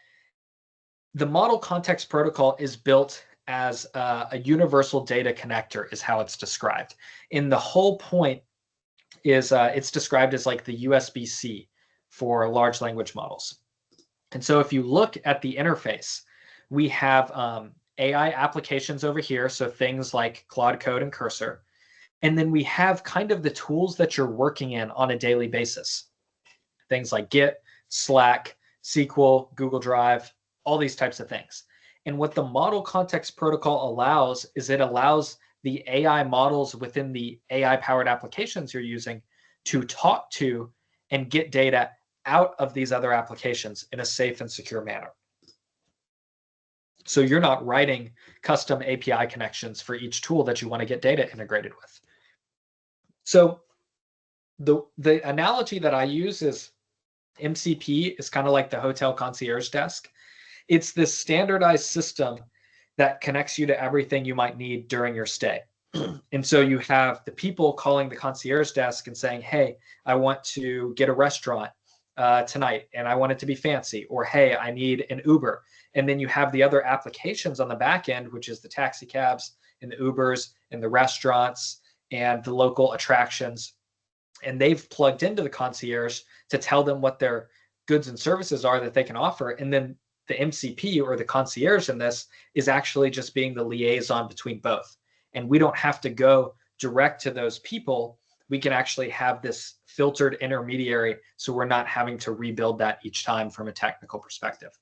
the Model Context Protocol is built as a universal data connector, is how it's described. And the whole point is it's described as like the USB-C for large language models. And so if you look at the interface, we have AI applications over here, so things like Claude Code and Cursor. And then we have kind of the tools that you're working in on a daily basis. Things like Git, Slack, SQL, Google Drive, all these types of things. And what the Model Context Protocol allows is it allows the AI models within the AI-powered applications you're using to talk to and get data out of these other applications in a safe and secure manner. So you're not writing custom API connections for each tool that you want to get data integrated with. So the analogy that I use is MCP is kind of like the hotel concierge desk. It's this standardized system that connects you to everything you might need during your stay. And so you have the people calling the concierge desk and saying, hey, I want to get a restaurant tonight and I want it to be fancy, or hey, I need an Uber. And then you have the other applications on the back end, which is the taxi cabs and the Ubers and the restaurants and the local attractions. And they've plugged into the concierge to tell them what their goods and services are that they can offer. And then the MCP, or the concierge in this, is actually just being the liaison between both. And we don't have to go direct to those people. We can actually have this filtered intermediary, so we're not having to rebuild that each time from a technical perspective.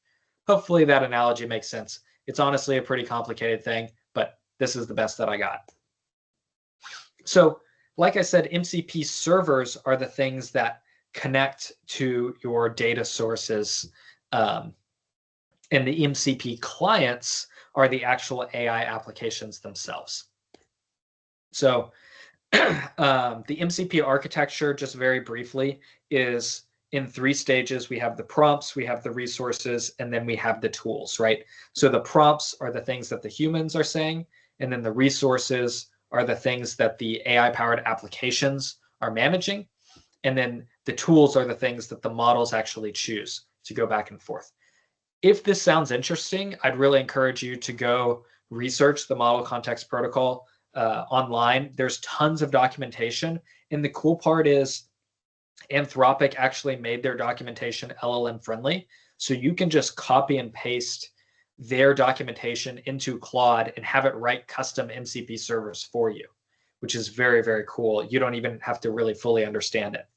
Hopefully that analogy makes sense. It's honestly a pretty complicated thing, but this is the best that I got. So like I said, MCP servers are the things that connect to your data sources, and the MCP clients are the actual AI applications themselves. So the MCP architecture, just very briefly, is in 3 stages. We have the prompts, we have the resources, and then we have the tools, right? So the prompts are the things that the humans are saying, and then the resources are the things that the AI-powered applications are managing, and then the tools are the things that the models actually choose to go back and forth. If this sounds interesting, I'd really encourage you to go research the Model Context Protocol online. There's tons of documentation. And the cool part is Anthropic actually made their documentation LLM friendly. So you can just copy and paste their documentation into Claude and have it write custom MCP servers for you, which is very, very cool. You don't even have to really fully understand it.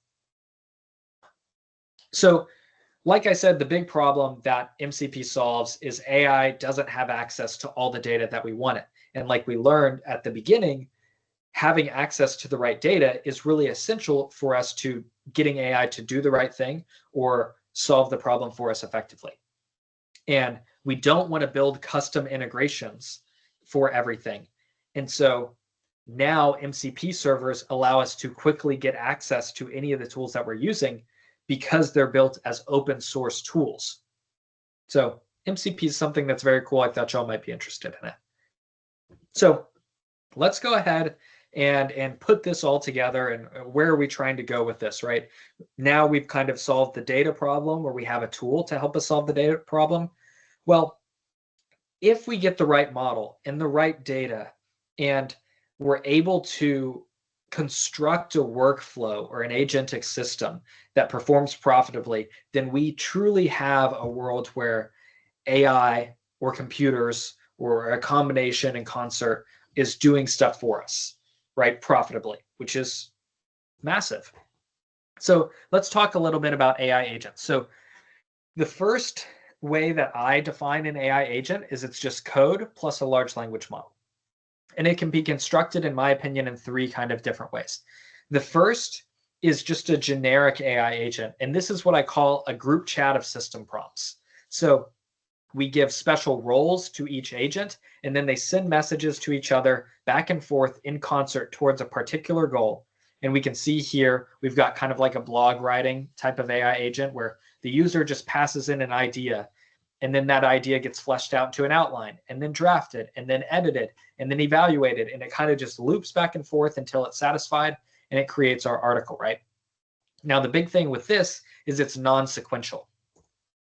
So like I said, the big problem that MCP solves is AI doesn't have access to all the data that we want it. And like we learned at the beginning, having access to the right data is really essential for us to getting AI to do the right thing or solve the problem for us effectively. And we don't want to build custom integrations for everything. And so now MCP servers allow us to quickly get access to any of the tools that we're using because they're built as open source tools. So MCP is something that's very cool. I thought y'all might be interested in it. So let's go ahead and put this all together, and where are we trying to go with this, right? Now we've kind of solved the data problem, or we have a tool to help us solve the data problem. Well, if we get the right model and the right data, and we're able to construct a workflow or an agentic system that performs profitably, then we truly have a world where AI or computers or a combination in concert is doing stuff for us, right? Profitably, which is massive. So let's talk a little bit about AI agents. So the first way that I define an AI agent is it's just code plus a large language model. And it can be constructed, in my opinion, in three kind of different ways. The first is just a generic AI agent. And this is what I call a group chat of system prompts. So we give special roles to each agent, and then they send messages to each other back and forth in concert towards a particular goal. And we can see here, we've got kind of like a blog writing type of AI agent where the user just passes in an idea, and then that idea gets fleshed out to an outline, and then drafted, and then edited, and then evaluated, and it kind of just loops back and forth until it's satisfied, and it creates our article, right? Now, the big thing with this is it's non-sequential.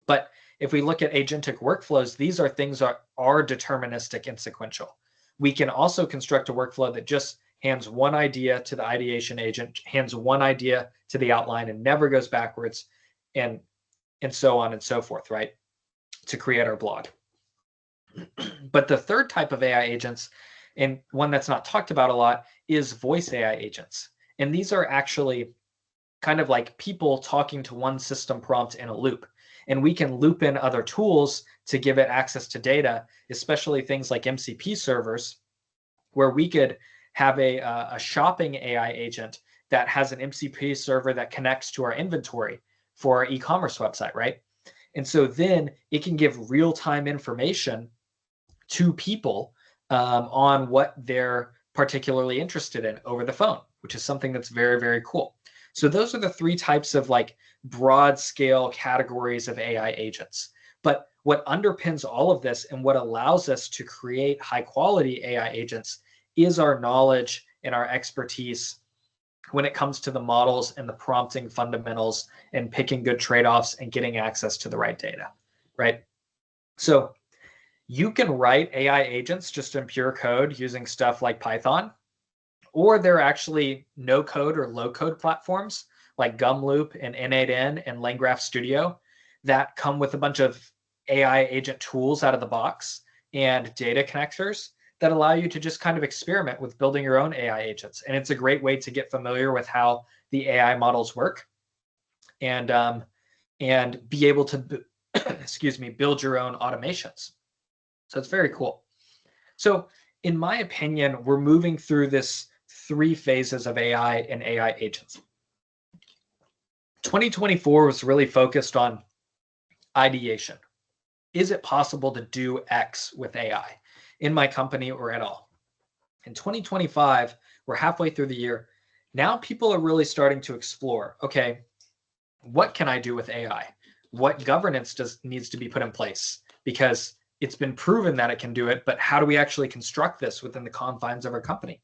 But if we look at agentic workflows, these are things that are deterministic and sequential. We can also construct a workflow that just hands one idea to the ideation agent, hands one idea to the outline, and never goes backwards, and so on and so forth, right, to create our blog. But the third type of AI agents, and one that's not talked about a lot, is voice AI agents. And these are actually kind of like people talking to one system prompt in a loop. And we can loop in other tools to give it access to data, especially things like MCP servers, where we could have a shopping AI agent that has an MCP server that connects to our inventory for our e-commerce website, right? And so then it can give real-time information to people on what they're particularly interested in over the phone, which is something that's very, very cool. So those are the three types of like broad scale categories of AI agents. But what underpins all of this and what allows us to create high quality AI agents is our knowledge and our expertise when it comes to the models and the prompting fundamentals and picking good trade-offs and getting access to the right data, right? So you can write AI agents just in pure code using stuff like Python, or there are actually no code or low code platforms like Gumloop and N8N and LangGraph Studio that come with a bunch of AI agent tools out of the box and data connectors that allow you to just kind of experiment with building your own AI agents. And it's a great way to get familiar with how the AI models work and be able to, excuse me, build your own automations. So it's very cool. So in my opinion, we're moving through this three phases of AI and AI agents. 2024 was really focused on ideation. Is it possible to do X with AI in my company or at all? In 2025, we're halfway through the year. Now people are really starting to explore, okay, what can I do with AI? What governance needs to be put in place? Because it's been proven that it can do it, but how do we actually construct this within the confines of our company?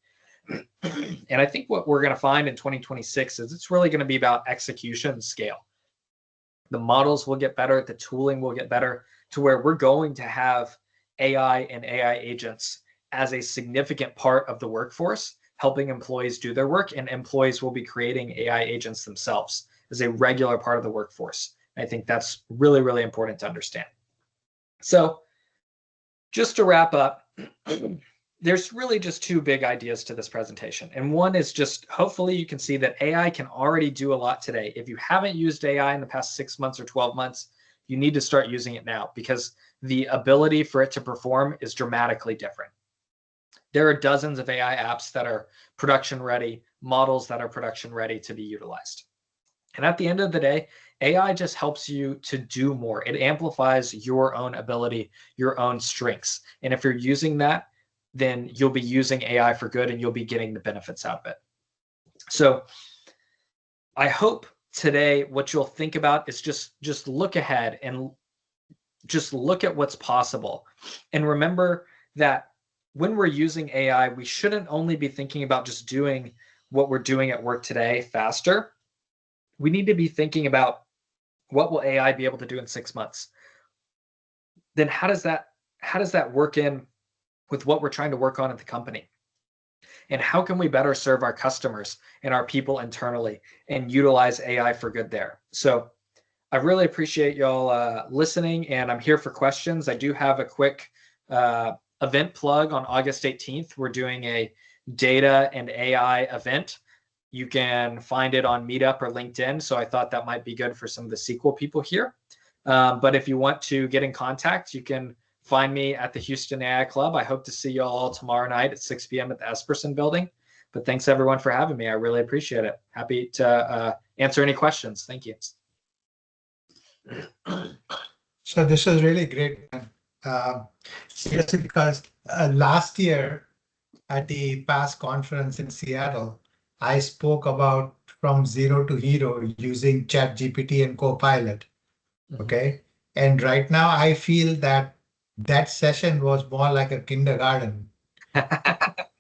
And I think what we're going to find in 2026 is it's really going to be about execution scale. The models will get better, the tooling will get better to where we're going to have AI and AI agents as a significant part of the workforce, helping employees do their work, and employees will be creating AI agents themselves as a regular part of the workforce. I think that's really, really important to understand. So just to wrap up, there's really just two big ideas to this presentation. And one is just, hopefully you can see that AI can already do a lot today. If you haven't used AI in the past 6 months or 12 months, you need to start using it now because the ability for it to perform is dramatically different. There are dozens of AI apps that are production ready, models that are production ready to be utilized. And at the end of the day, AI just helps you to do more. It amplifies your own ability, your own strengths. And if you're using that, then you'll be using AI for good and you'll be getting the benefits out of it. So I hope today what you'll think about is just look ahead and just look at what's possible. And remember that when we're using AI, we shouldn't only be thinking about just doing what we're doing at work today faster. We need to be thinking about what will AI be able to do in 6 months? Then how does that work in with what we're trying to work on at the company? And how can we better serve our customers and our people internally and utilize AI for good there? So I really appreciate y'all listening, and I'm here for questions. I do have a quick event plug on August 18th. We're doing a data and AI event. You can find it on Meetup or LinkedIn. So I thought that might be good for some of the SQL people here. But if you want to get in contact, you can find me at the Houston AI Club. I hope to see you all tomorrow night at 6 p.m. at the Esperson building. But thanks everyone for having me. I really appreciate it. Happy to answer any questions. Thank you. So this is really great. Seriously, because last year at the past conference in Seattle, I spoke about from zero to hero using ChatGPT and Copilot. Okay. And right now I feel that that session was more like a kindergarten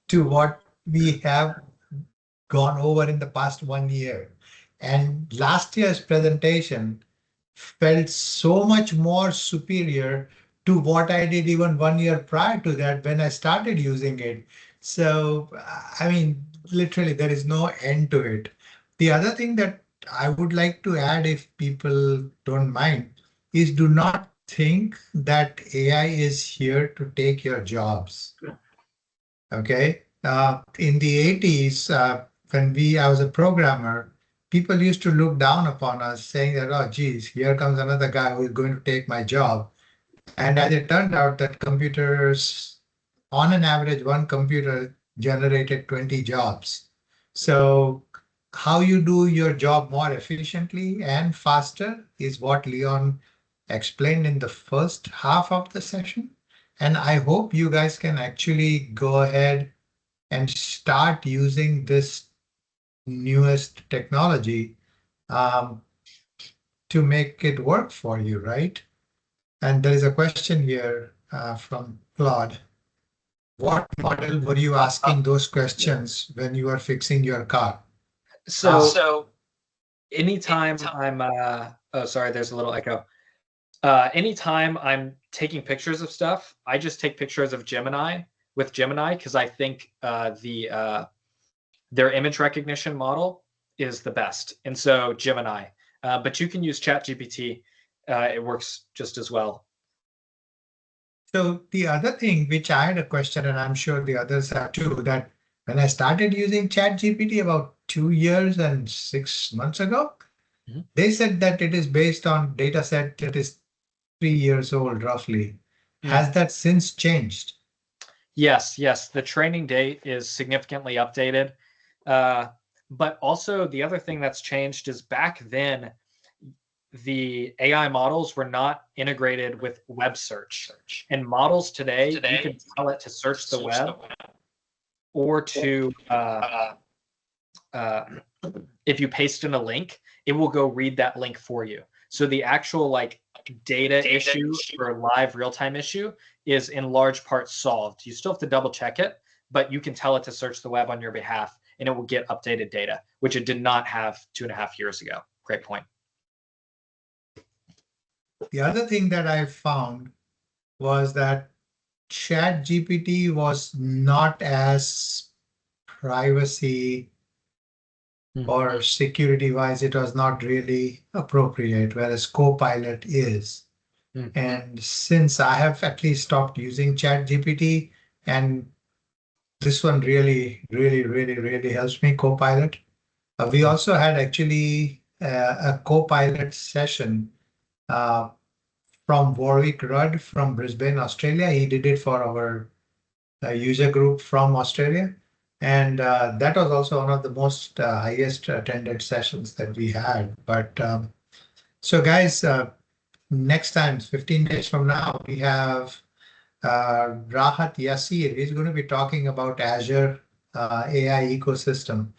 to what we have gone over in the past 1 year. And last year's presentation felt so much more superior to what I did even 1 year prior to that when I started using it. So, I mean, literally, there is no end to it. The other thing that I would like to add, if people don't mind, is do not think that AI is here to take your jobs. Okay. In the 80s, when I was a programmer, people used to look down upon us saying that, oh, geez, here comes another guy who is going to take my job. And as it turned out that computers, on an average, one computer generated 20 jobs. So how you do your job more efficiently and faster is what Leon explained in the first half of the session. And I hope you guys can actually go ahead and start using this newest technology to make it work for you, right? And there is a question here from Claude. What model were you asking those questions when you were fixing your car? So anytime I'm, oh, sorry, there's a little echo. Anytime I'm taking pictures of stuff, I just take pictures of Gemini because I think their image recognition model is the best. And so Gemini, but you can use ChatGPT. It works just as well. So the other thing which I had a question, and I'm sure the others have too, that when I started using ChatGPT about 2 years and 6 months ago, they said that it is based on data set that is 3 years old roughly. Has that since changed? Yes. The training date is significantly updated. But also the other thing that's changed is back then, the AI models were not integrated with web search. And models today, you can tell it to search the web or to, if you paste in a link, it will go read that link for you. So the actual like data issue or live real-time issue is in large part solved. You still have to double check it, but you can tell it to search the web on your behalf and it will get updated data, which it did not have 2.5 years ago. Great point. The other thing that I found was that ChatGPT was not as privacy or security wise, it was not really appropriate, whereas Copilot is. And since I have at least stopped using ChatGPT, and this one really helps me, Copilot. We also had actually a Copilot session from Warwick Rudd from Brisbane, Australia. He did it for our user group from Australia. And that was also one of the most highest attended sessions that we had. But so guys, next time, 15 days from now, we have Rahat Yassir. He's going to be talking about Azure AI ecosystem.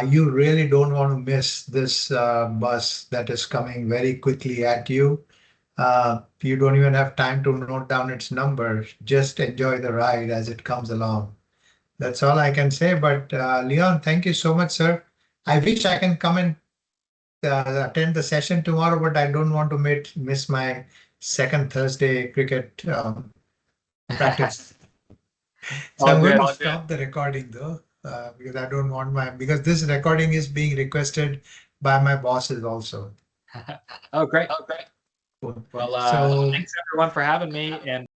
You really don't want to miss this bus that is coming very quickly at you. You don't even have time to note down its number. Just enjoy the ride as it comes along. That's all I can say. But Leon, thank you so much, sir. I wish I can come and attend the session tomorrow, but I don't want to miss my second Thursday cricket practice. So I'm going to stop the recording though, because I don't want because this recording is being requested by my bosses also. Oh, great. Cool. Well, So thanks everyone for having me, and